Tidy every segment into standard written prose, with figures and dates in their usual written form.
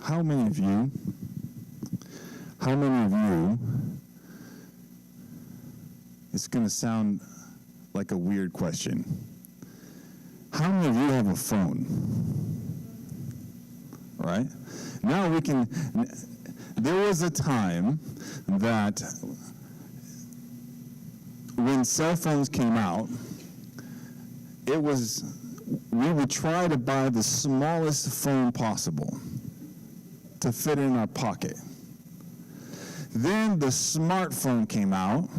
How many of you, it's going to sound like a weird question. How many of you have a phone? Right? Now there was a time that when cell phones came out, we would try to buy the smallest phone possible to fit in our pocket. Then the smartphone came out,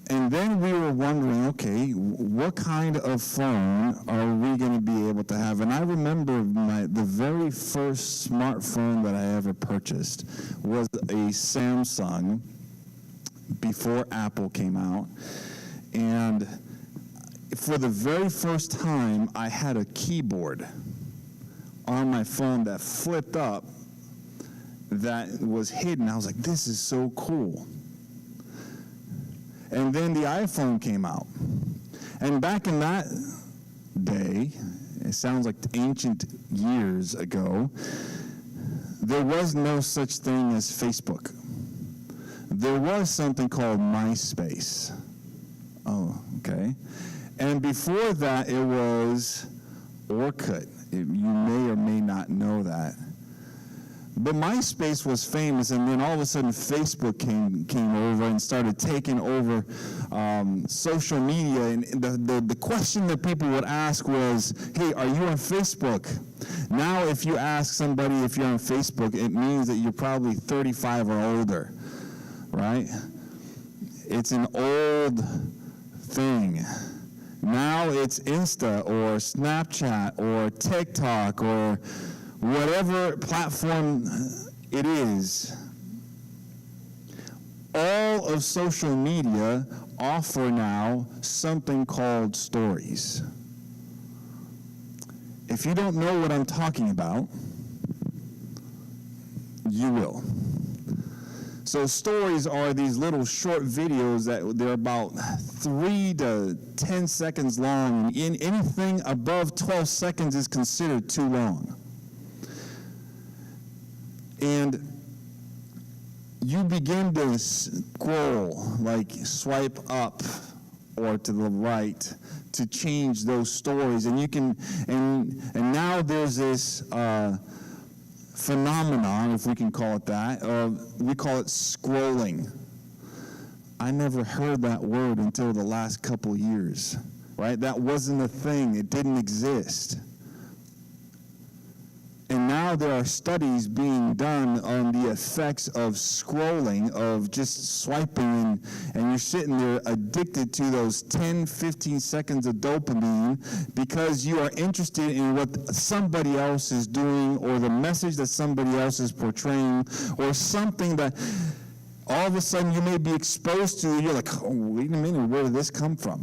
and then we were wondering, okay, what kind of phone are we going to be able to have? And I remember the very first smartphone that I ever purchased was a Samsung before Apple came out. And for the very first time, I had a keyboard on my phone that flipped up that was hidden. I was like, this is so cool. And then the iPhone came out. And back in that day, it sounds like ancient years ago, there was no such thing as Facebook. There was something called MySpace. Oh, okay. And before that, it was Orkut. You may or may not know that. But MySpace was famous, and then all of a sudden Facebook came over and started taking over social media. And the question that people would ask was, hey, are you on Facebook? Now if you ask somebody if you're on Facebook, it means that you're probably 35 or older, right? It's an old thing. Now it's Insta or Snapchat or TikTok or whatever platform it is. All of social media offer now something called stories. If you don't know what I'm talking about, you will. So stories are these little short videos that they're about 3 to 10 seconds long. And anything above 12 seconds is considered too long. And you begin to scroll, like swipe up or to the right to change those stories. And you can, and now there's this phenomenon, if we can call it that, we call it scrolling. I never heard that word until the last couple years, right? That wasn't a thing. It didn't exist. And now there are studies being done on the effects of scrolling, of just swiping, and you're sitting there addicted to those 10, 15 seconds of dopamine because you are interested in what somebody else is doing or the message that somebody else is portraying or something that all of a sudden you may be exposed to. You're like, oh, wait a minute, where did this come from?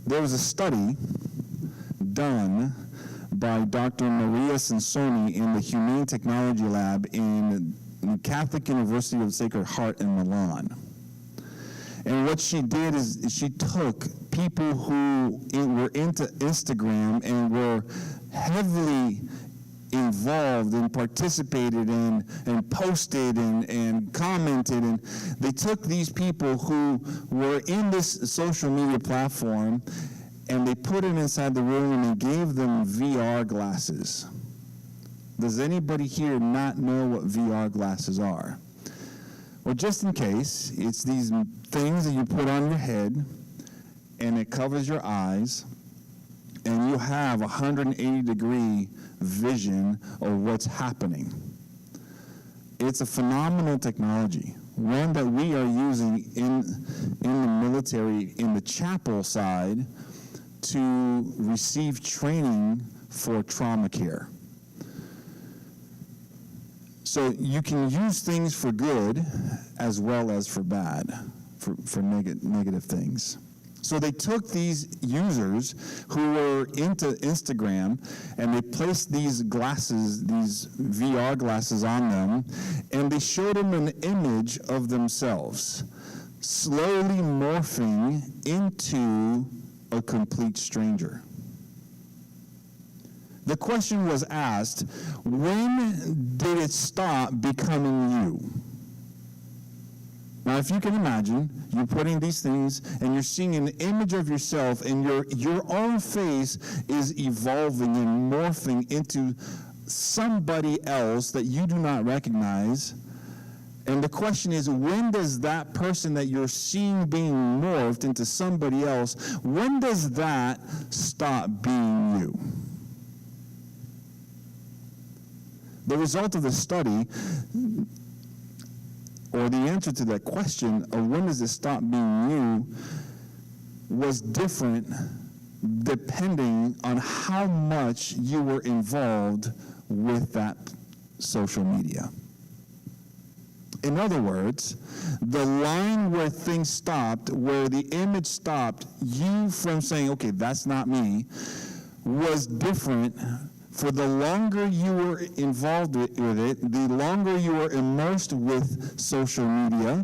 There was a study done by Dr. Maria Sansoni in the Humane Technology Lab in the Catholic University of the Sacred Heart in Milan. And what she did is she took people who were into Instagram and were heavily involved and participated in and posted and commented, and they took these people who were in this social media platform and they put it inside the room and they gave them VR glasses. Does anybody here not know what VR glasses are? Well, just in case, it's these things that you put on your head and it covers your eyes and you have 180-degree vision of what's happening. It's a phenomenal technology, one that we are using in the military, in the chapel side, to receive training for trauma care. So you can use things for good as well as for bad, for negative things. So they took these users who were into Instagram and they placed these glasses, these VR glasses on them, and they showed them an image of themselves slowly morphing into a complete stranger. The question was asked, when did it stop becoming you? Now, if you can imagine, you're putting these things and you're seeing an image of yourself, and your own face is evolving and morphing into somebody else that you do not recognize. And the question is, when does that person that you're seeing being morphed into somebody else, when does that stop being you? The result of the study, or the answer to that question of when does it stop being you, was different depending on how much you were involved with that social media. In other words, the line where things stopped, where the image stopped you from saying, okay, that's not me, was different. For the longer you were involved with it, the longer you were immersed with social media,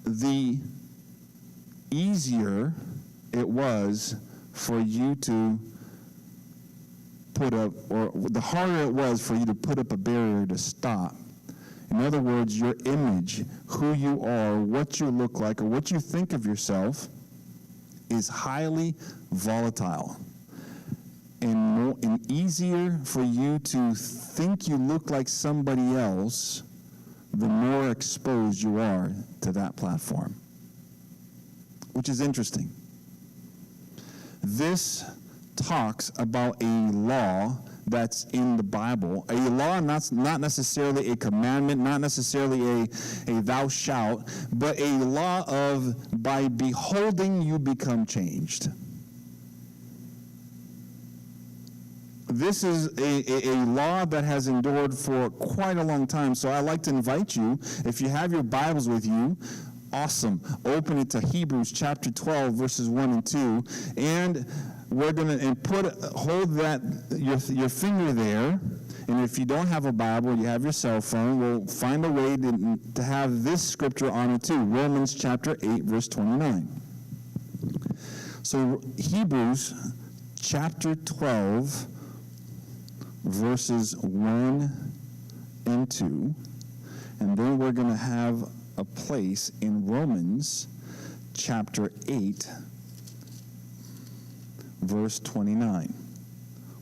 the easier it was for you to put up, or the harder it was for you to put up a barrier to stop. In other words, your image, who you are, what you look like, or what you think of yourself is highly volatile. And easier for you to think you look like somebody else, the more exposed you are to that platform. Which is interesting. This talks about a law that's in the Bible. A law, not necessarily a commandment, not necessarily a thou shalt, but a law of by beholding you become changed. This is a law that has endured for quite a long time. So I'd like to invite you, if you have your Bibles with you, awesome. Open it to Hebrews chapter 12, verses 1 and 2. And we're going to hold that your finger there. And if you don't have a Bible, you have your cell phone, we'll find a way to have this scripture on it too. Romans chapter 8, verse 29. So Hebrews chapter 12, verses 1 and 2, and then we're going to have a place in Romans chapter 8, verse 29.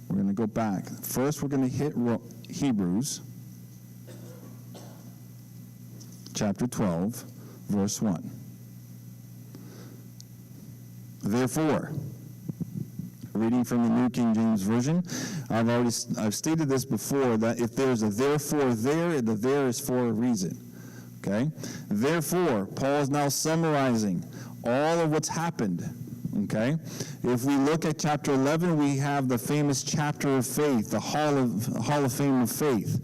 We're going to go back. First, we're going to hit Hebrews chapter 12, verse 1. Therefore, reading from the New King James Version, I've stated this before, that if there's a therefore there, the there is for a reason. Okay? Therefore, Paul is now summarizing all of what's happened. Okay? If we look at chapter 11, we have the famous chapter of faith, the Hall of Fame of faith.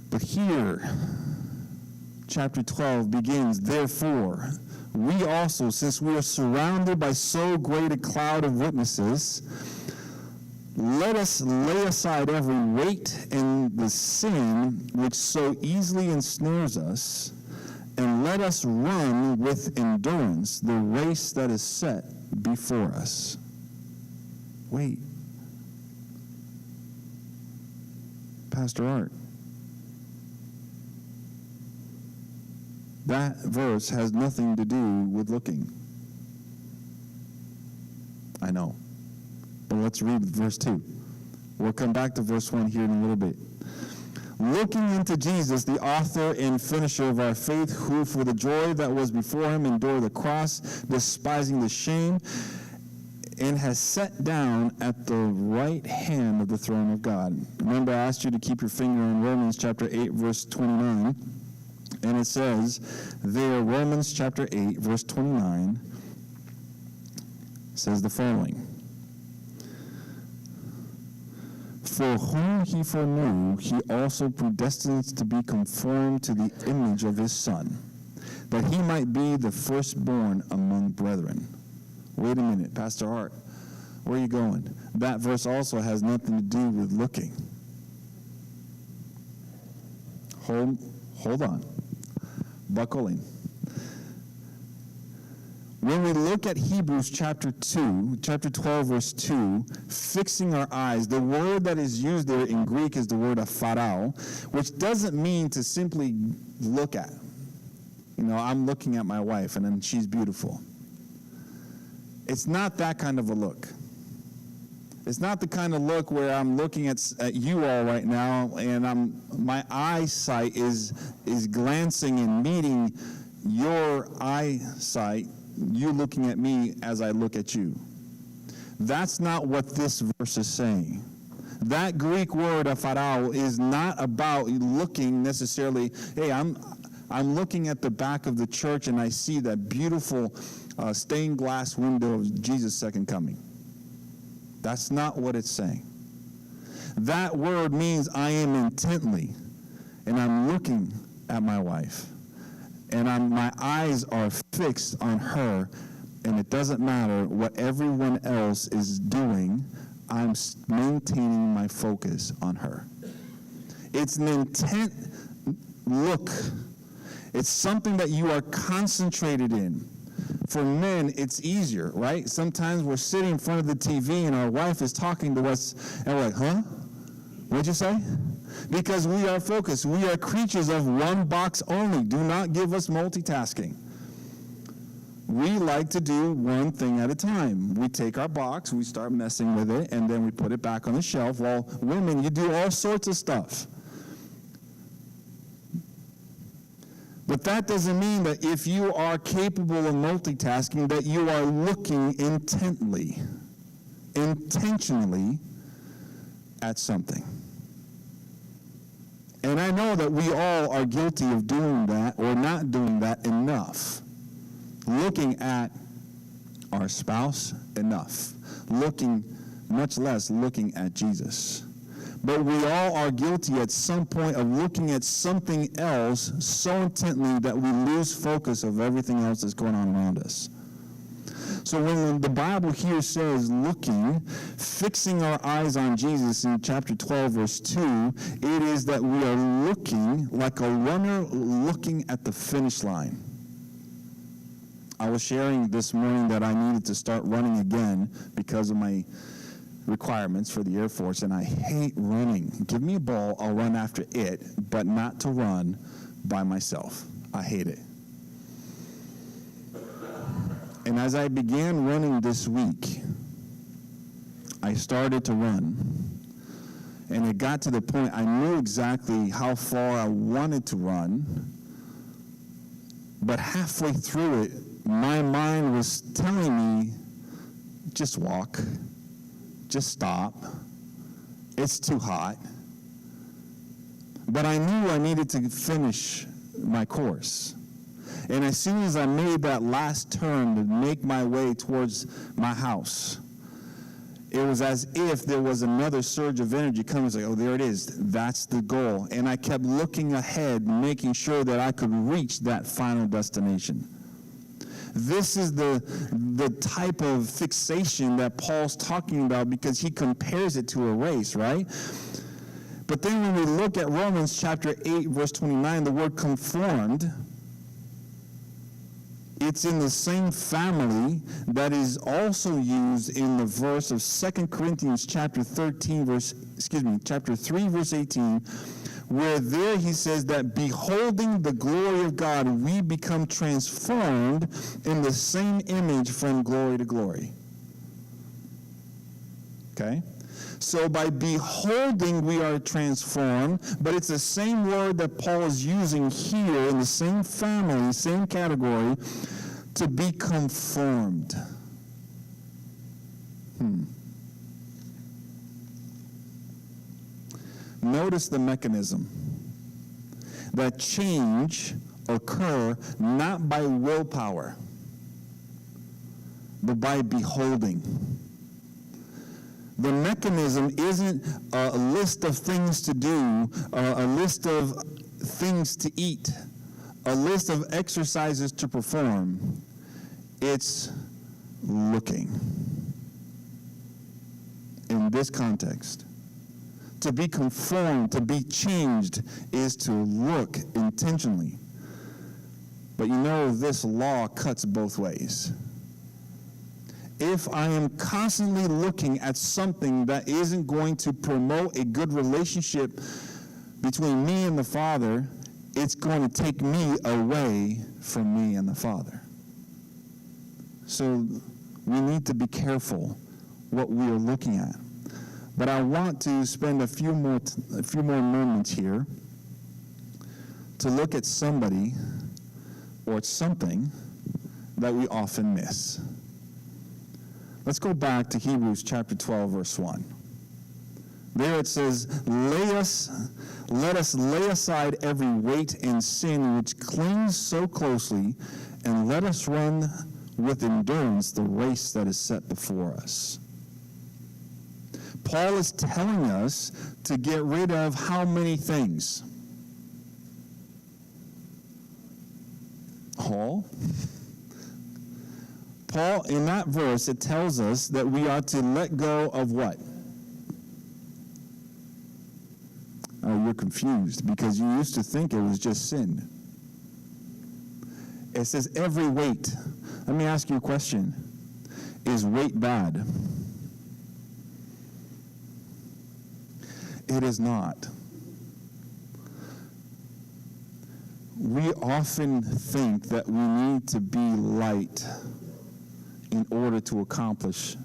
But here, chapter 12 begins, therefore, we also, since we are surrounded by so great a cloud of witnesses, let us lay aside every weight and the sin which so easily ensnares us, and let us run with endurance the race that is set before us. Wait. Pastor Art. That verse has nothing to do with looking. I know. But let's read verse 2. We'll come back to verse 1 here in a little bit. Looking into Jesus, the author and finisher of our faith, who for the joy that was before him endured the cross, despising the shame, and has sat down at the right hand of the throne of God. Remember, I asked you to keep your finger on Romans chapter 8, verse 29. And it says there, Romans chapter 8, verse 29, says the following. For whom he foreknew, he also predestined to be conformed to the image of his Son, that he might be the firstborn among brethren. Wait a minute, Pastor Hart, where are you going? That verse also has nothing to do with looking. Hold on. Buckle in. When we look at Hebrews chapter 12, verse 2, fixing our eyes, the word that is used there in Greek is the word apharao, which doesn't mean to simply look at. I'm looking at my wife, and then she's beautiful. It's not that kind of a look. It's not the kind of look where I'm looking at you all right now, and my eyesight is glancing and meeting your eyesight, you looking at me as I look at you. That's not what this verse is saying. That Greek word apharao is not about looking necessarily, hey, I'm looking at the back of the church and I see that beautiful stained glass window of Jesus' second coming. That's not what it's saying. That word means I am intently, and I'm looking at my wife, and my eyes are fixed on her, and it doesn't matter what everyone else is doing, I'm maintaining my focus on her. It's an intent look. It's something that you are concentrated in. For men, it's easier, right? Sometimes we're sitting in front of the TV and our wife is talking to us, and we're like, huh? What'd you say? Because we are focused. We are creatures of one box only. Do not give us multitasking. We like to do one thing at a time. We take our box, we start messing with it, and then we put it back on the shelf. While women, you do all sorts of stuff. But that doesn't mean that if you are capable of multitasking, that you are looking intently, intentionally at something. And I know that we all are guilty of doing that or not doing that enough. Looking at our spouse enough. Much less looking at Jesus. But we all are guilty at some point of looking at something else so intently that we lose focus of everything else that's going on around us. So when the Bible here says looking, fixing our eyes on Jesus in chapter 12, verse 2, it is that we are looking like a runner looking at the finish line. I was sharing this morning that I needed to start running again because of my requirements for the Air Force, and I hate running. Give me a ball, I'll run after it, but not to run by myself. I hate it. And as I began running this week, I started to run, and it got to the point I knew exactly how far I wanted to run, but halfway through it, my mind was telling me, just walk. Just stop. It's too hot. But I knew I needed to finish my course. And as soon as I made that last turn to make my way towards my house, it was as if there was another surge of energy coming. Like, oh, there it is. That's the goal. And I kept looking ahead, making sure that I could reach that final destination. This is the type of fixation that Paul's talking about because he compares it to a race, right? But then when we look at Romans chapter 8, verse 29, the word conformed, it's in the same family that is also used in the verse of 2 Corinthians chapter 3, verse 18, where there he says that beholding the glory of God, we become transformed in the same image from glory to glory. Okay? So by beholding, we are transformed, but it's the same word that Paul is using here in the same family, same category, to be conformed. Notice the mechanism. That change occur not by willpower, but by beholding. The mechanism isn't a list of things to do, a list of things to eat, a list of exercises to perform. It's looking. In this context, to be conformed, to be changed, is to look intentionally. But you know, this law cuts both ways. if I am constantly looking at something that isn't going to promote a good relationship between me and the Father, it's going to take me away from me and the Father. So we need to be careful what we are looking at. But I want to spend a few more moments here to look at somebody or something that we often miss. Let's go back to Hebrews chapter 12, verse 1. There it says, let us lay aside every weight and sin which clings so closely, and let us run with endurance the race that is set before us. Paul is telling us to get rid of how many things? Paul, in that verse, it tells us that we are to let go of what? Oh, you're confused because you used to think it was just sin. It says every weight. Let me ask you a question. Is weight bad? It is not. We often think that we need to be light in order to accomplish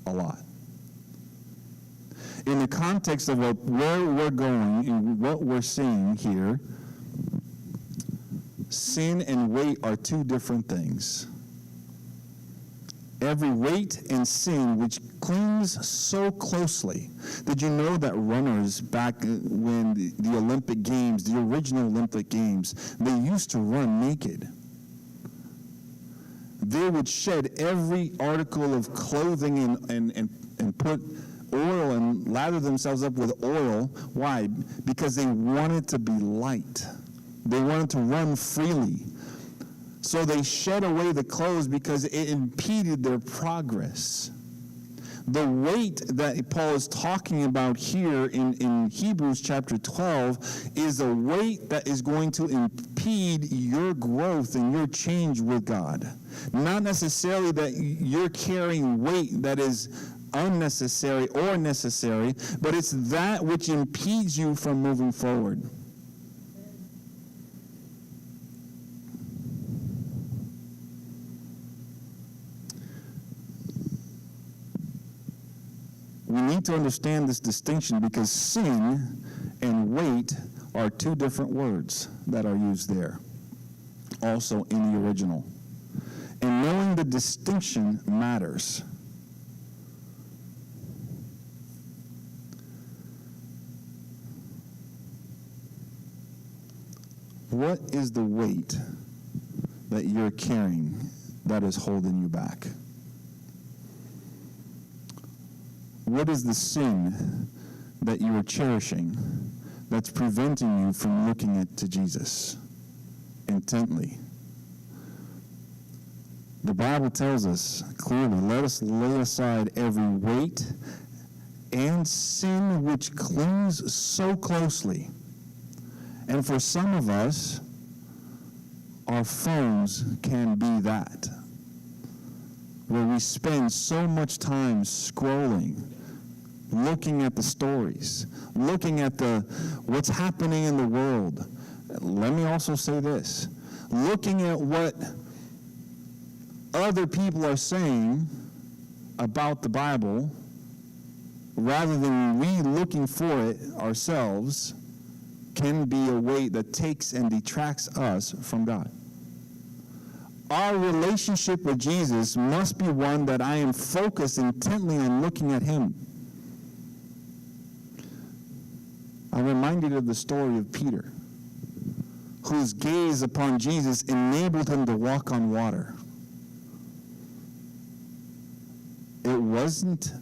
a lot. In the context of where we're going and what we're seeing here, sin and weight are two different things. Every weight and sin which clings so closely. Did you know that runners back when the Olympic Games, the original Olympic Games, they used to run naked? They would shed every article of clothing and put oil and lather themselves up with oil. Why? Because they wanted to be light. They wanted to run freely. So they shed away the clothes because it impeded their progress. The weight that Paul is talking about here in Hebrews chapter 12 is a weight that is going to impede your growth and your change with God. Not necessarily that you're carrying weight that is unnecessary or necessary, but it's that which impedes you from moving forward. We need to understand this distinction because sin and weight are two different words that are used there, also in the original. And knowing the distinction matters. What is the weight that you're carrying that is holding you back? What is the sin that you are cherishing that's preventing you from looking to Jesus intently? The Bible tells us clearly, let us lay aside every weight and sin which clings so closely. And for some of us, our phones can be that, where we spend so much time scrolling, looking at the stories, looking at what's happening in the world. Let me also say this, looking at what other people are saying about the Bible, rather than we looking for it ourselves, can be a weight that takes and detracts us from God. Our relationship with Jesus must be one that I am focused intently on looking at him. I'm reminded of the story of Peter, whose gaze upon Jesus enabled him to walk on water. It wasn't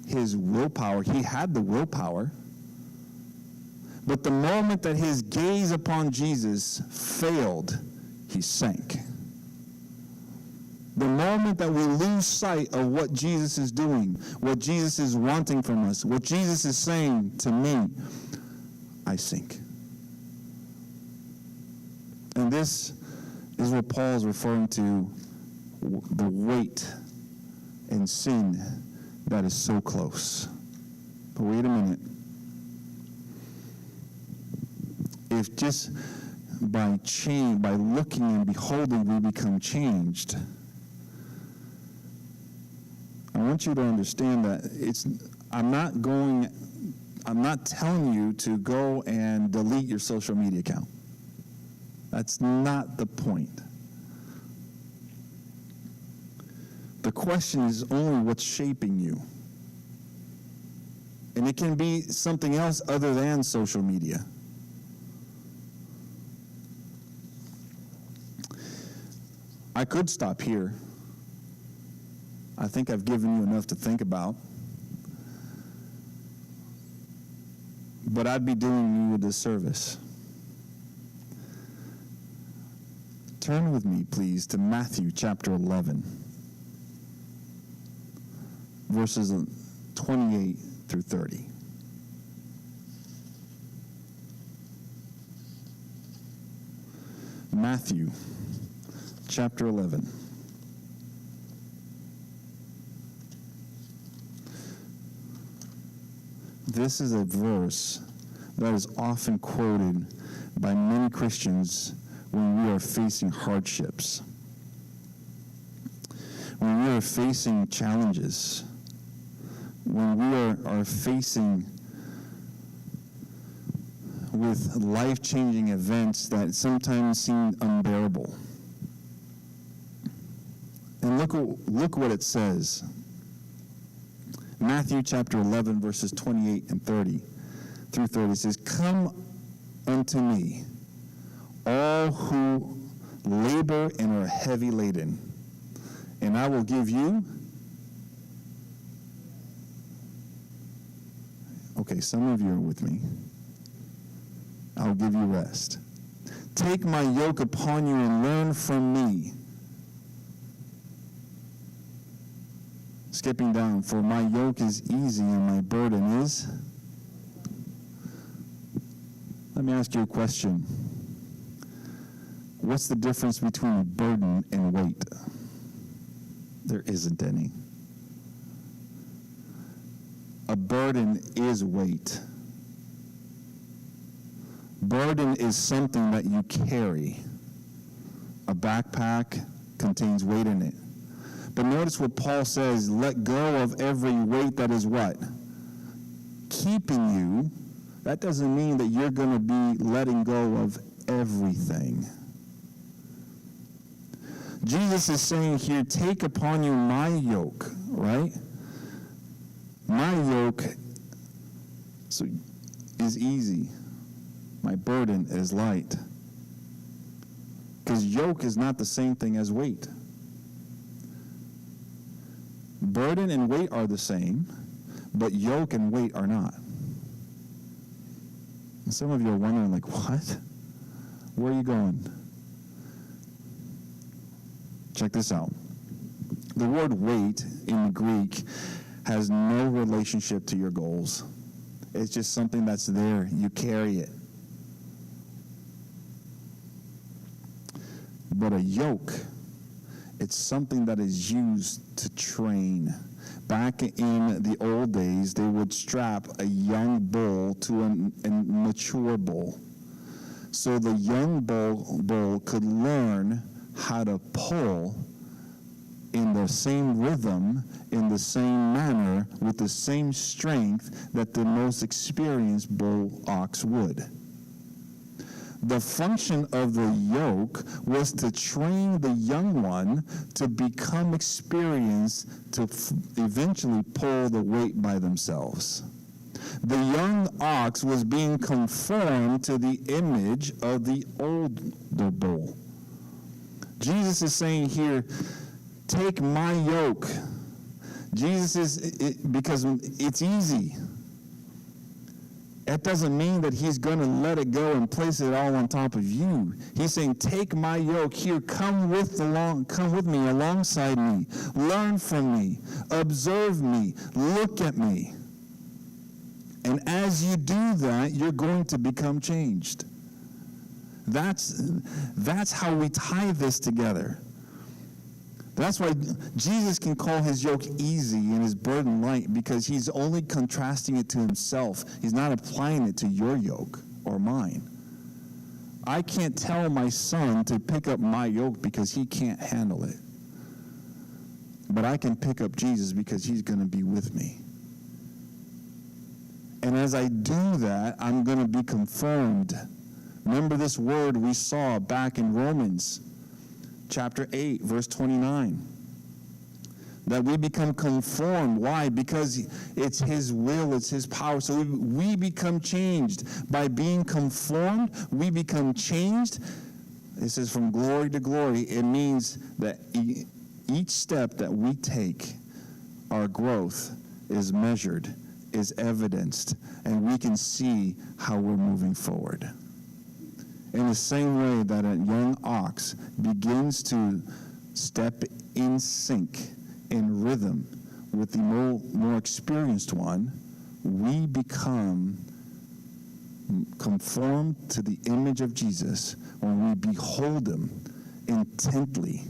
his willpower. He had the willpower. But the moment that his gaze upon Jesus failed, he sank. The moment that we lose sight of what Jesus is doing, what Jesus is wanting from us, what Jesus is saying to me, I sink. And this is what Paul is referring to, the weight and sin that is so close. But wait a minute. If just by looking and beholding we become changed, I want you to understand that I'm not telling you to go and delete your social media account. That's not the point. The question is only what's shaping you. And it can be something else other than social media. I could stop here. I think I've given you enough to think about. But I'd be doing you a disservice. Turn with me, please, to Matthew chapter 11, verses 28 through 30. Matthew chapter 11. This is a verse that is often quoted by many Christians when we are facing hardships, when we are facing challenges, when we are facing with life-changing events that sometimes seem unbearable. And look what it says. Matthew chapter 11, verses 28 and 30 through 30 says, "Come unto me, all who labor and are heavy laden, and I will give you..." Okay, some of you are with me. "I'll give you rest. Take my yoke upon you and learn from me." Skipping down, "For my yoke is easy and my burden is..." Let me ask you a question. What's the difference between burden and weight? There isn't any. A burden is weight. Burden is something that you carry. A backpack contains weight in it. But notice what Paul says, let go of every weight that is what? Keeping you. That doesn't mean that you're going to be letting go of everything. Jesus is saying here, take upon you my yoke, right? My yoke is easy. My burden is light. Because yoke is not the same thing as weight. Burden and weight are the same, but yoke and weight are not. And some of you are wondering, like, what? Where are you going? Check this out. The word weight in the Greek has no relationship to your goals. It's just something that's there. You carry it. But a yoke, it's something that is used to train. Back in the old days, they would strap a young bull to a mature bull. So the young bull could learn how to pull in the same rhythm, in the same manner, with the same strength that the most experienced bull ox would. The function of the yoke was to train the young one to become experienced to eventually pull the weight by themselves. The young ox was being conformed to the image of the older bull. Jesus is saying here, take my yoke. Because it's easy. It doesn't mean that he's going to let it go and place it all on top of you. He's saying, take my yoke here. Come with me, alongside me. Learn from me. Observe me. Look at me. And as you do that, you're going to become changed. That's how we tie this together. That's why Jesus can call his yoke easy and his burden light, because he's only contrasting it to himself. He's not applying it to your yoke or mine. I can't tell my son to pick up my yoke because he can't handle it. But I can pick up Jesus because he's going to be with me. And as I do that, I'm going to be conformed. Remember this word we saw back in Romans chapter 8, verse 29. That we become conformed. Why? Because it's his will, it's his power. So we become changed. By being conformed, we become changed. It says from glory to glory. It means that each step that we take, our growth is measured, is evidenced, and we can see how we're moving forward. In the same way that a young ox begins to step in sync, in rhythm with the more experienced one, we become conformed to the image of Jesus when we behold him intently,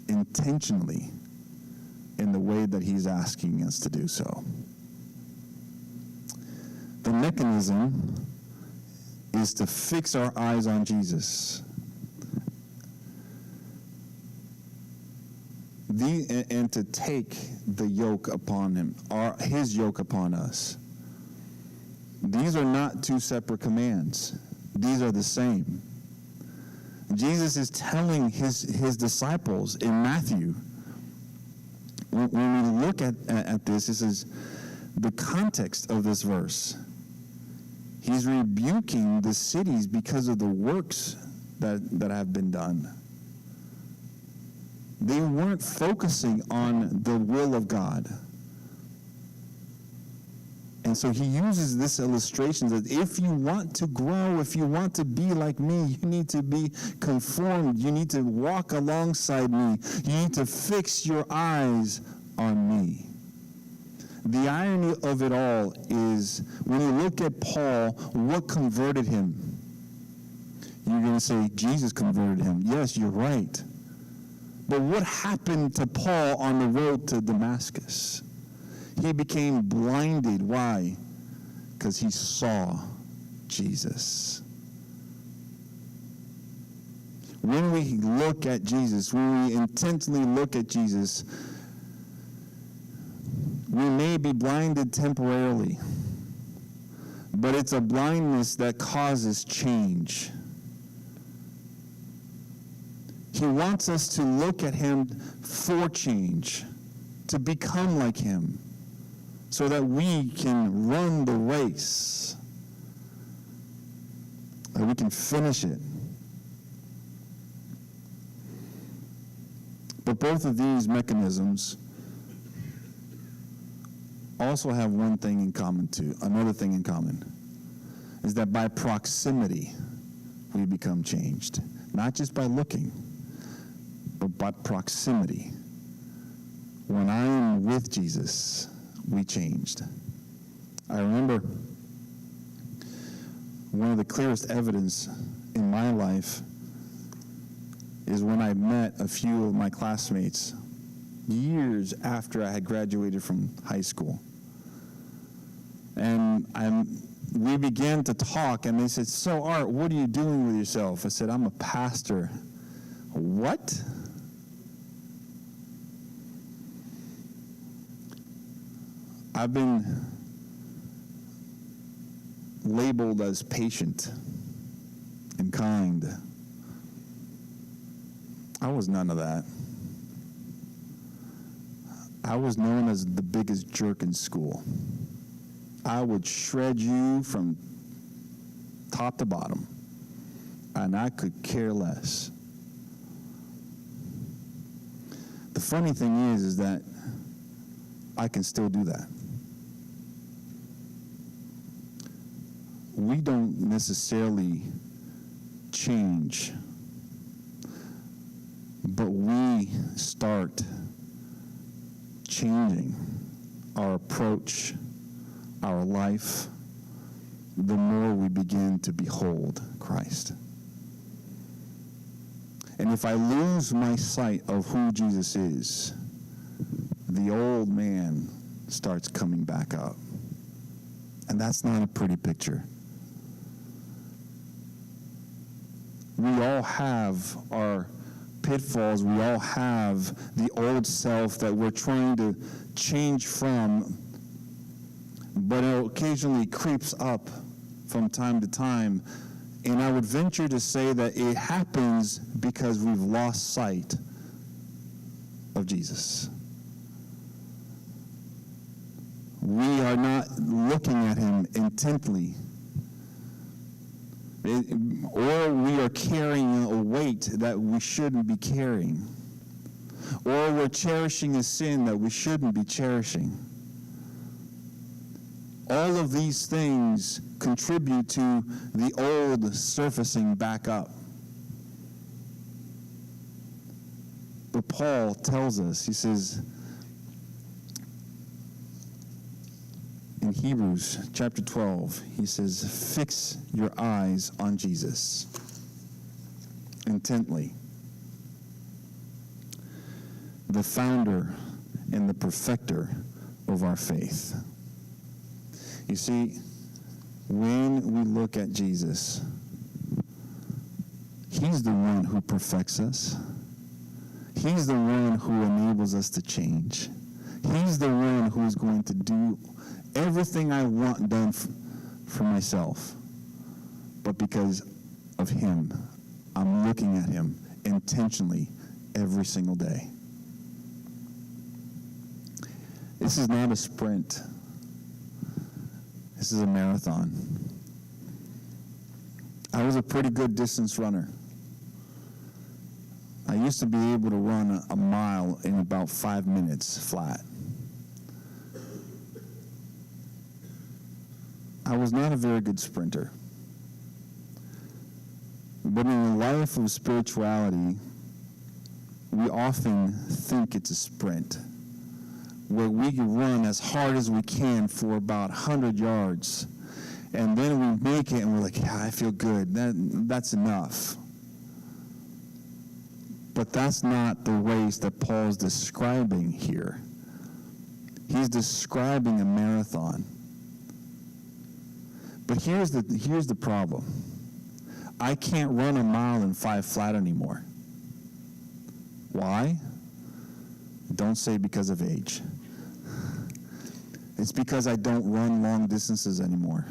intentionally, in the way that he's asking us to do so. The mechanism is to fix our eyes on Jesus. And to take the yoke upon him, his yoke upon us. These are not two separate commands. These are the same. Jesus is telling his disciples in Matthew, when we look at this is the context of this verse. He's rebuking the cities because of the works that have been done. They weren't focusing on the will of God. And so he uses this illustration that if you want to grow, if you want to be like me, you need to be conformed. You need to walk alongside me. You need to fix your eyes on me. The irony of it all is when you look at Paul, what converted him? You're going to say, Jesus converted him. Yes, you're right. But what happened to Paul on the road to Damascus? He became blinded. Why? Because he saw Jesus. When we look at Jesus, when we intentionally look at Jesus, we may be blinded temporarily, but it's a blindness that causes change. He wants us to look at him for change, to become like him, so that we can run the race, that we can finish it. But both of these mechanisms also have one thing in common too, another thing in common, is that by proximity, we become changed. Not just by looking, but by proximity. When I am with Jesus, we changed. I remember one of the clearest evidence in my life is when I met a few of my classmates years after I had graduated from high school. And we began to talk, and they said, "So, Art, what are you doing with yourself?" I said, "I'm a pastor." What? I've been labeled as patient and kind. I was none of that. I was known as the biggest jerk in school. I would shred you from top to bottom, and I could care less. The funny thing is that I can still do that. We don't necessarily change, but we start changing our approach, our life, the more we begin to behold Christ. And if I lose my sight of who Jesus is, the old man starts coming back up. And that's not a pretty picture. We all have our pitfalls. We all have the old self that we're trying to change from, but it occasionally creeps up from time to time. And I would venture to say that it happens because we've lost sight of Jesus. We are not looking at him intently. Or we are carrying a weight that we shouldn't be carrying. Or we're cherishing a sin that we shouldn't be cherishing. All of these things contribute to the old surfacing back up. But Paul tells us, he says, in Hebrews chapter 12, he says, fix your eyes on Jesus intently, the founder and the perfecter of our faith. You see, when we look at Jesus, he's the one who perfects us. He's the one who enables us to change. He's the one who is going to do everything I want done for myself. But because of him, I'm looking at him intentionally every single day. This is not a sprint. This is a marathon. I was a pretty good distance runner. I used to be able to run a mile in about 5 minutes flat. I was not a very good sprinter. But in the life of spirituality, we often think it's a sprint, where we can run as hard as we can for about 100 yards. And then we make it and we're like, yeah, I feel good. That's enough. But that's not the race that Paul's describing here. He's describing a marathon. But here's the problem. I can't run a mile in 5 flat anymore. Why? Don't say because of age. It's because I don't run long distances anymore.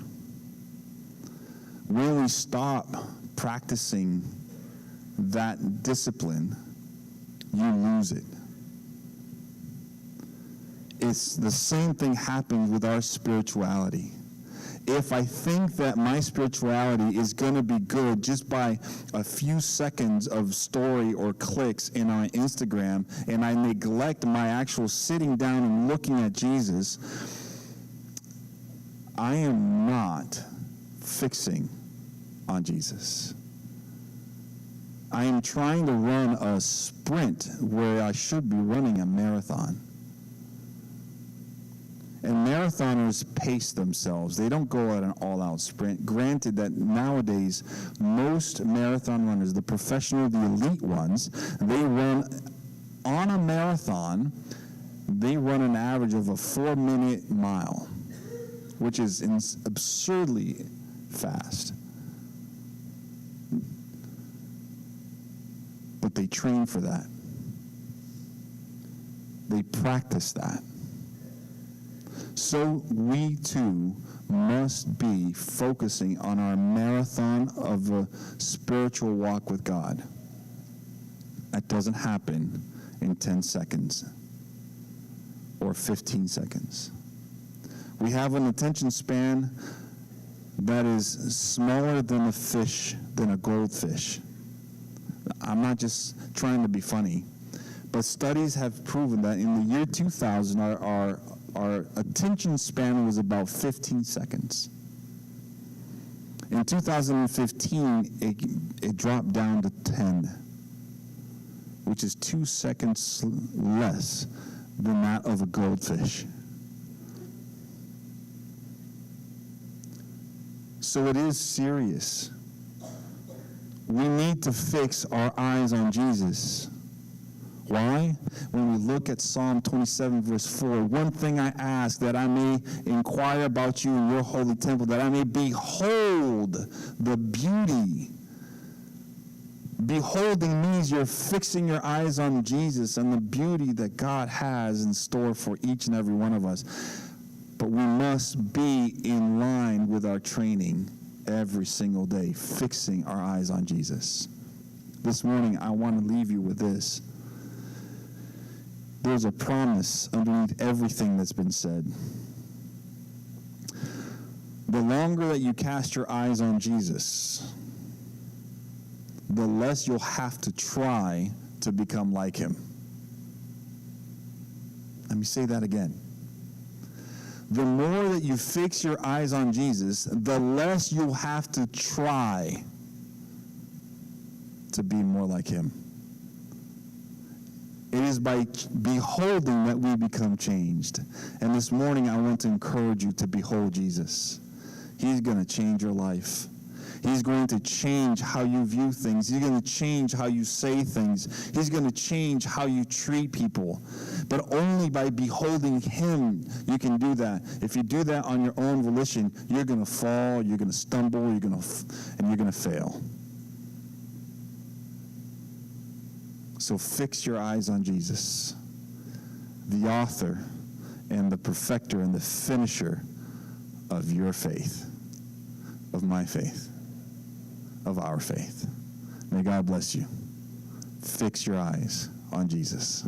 When we stop practicing that discipline, you lose it. It's the same thing happens with our spirituality. If I think that my spirituality is going to be good just by a few seconds of story or clicks in my Instagram, and I neglect my actual sitting down and looking at Jesus, I am not fixing on Jesus. I am trying to run a sprint where I should be running a marathon. And marathoners pace themselves. They don't go at an all-out sprint. Granted that nowadays, most marathon runners, the professional, the elite ones, they run on a marathon, they run an average of a 4-minute mile, which is absurdly fast. But they train for that. They practice that. So we too must be focusing on our marathon of a spiritual walk with God. That doesn't happen in 10 seconds or 15 seconds. We have an attention span that is smaller than a goldfish. I'm not just trying to be funny, but studies have proven that in the year 2000, our attention span was about 15 seconds. In 2015, it dropped down to 10, which is 2 seconds less than that of a goldfish. So it is serious. We need to fix our eyes on Jesus. Why? When we look at Psalm 27, verse 4, one thing I ask, that I may inquire about you in your holy temple, that I may behold the beauty. Beholding means you're fixing your eyes on Jesus and the beauty that God has in store for each and every one of us. But we must be in line with our training every single day, fixing our eyes on Jesus. This morning, I want to leave you with this. There's a promise underneath everything that's been said. The longer that you cast your eyes on Jesus, the less you'll have to try to become like him. Let me say that again. The more that you fix your eyes on Jesus, the less you'll have to try to be more like him. It is by beholding that we become changed. And this morning, I want to encourage you to behold Jesus. He's going to change your life. He's going to change how you view things. He's going to change how you say things. He's going to change how you treat people. But only by beholding him, you can do that. If you do that on your own volition, you're going to fall, you're going to stumble, and you're going to fail. So fix your eyes on Jesus, the author and the perfecter and the finisher of your faith, of my faith, of our faith. May God bless you. Fix your eyes on Jesus.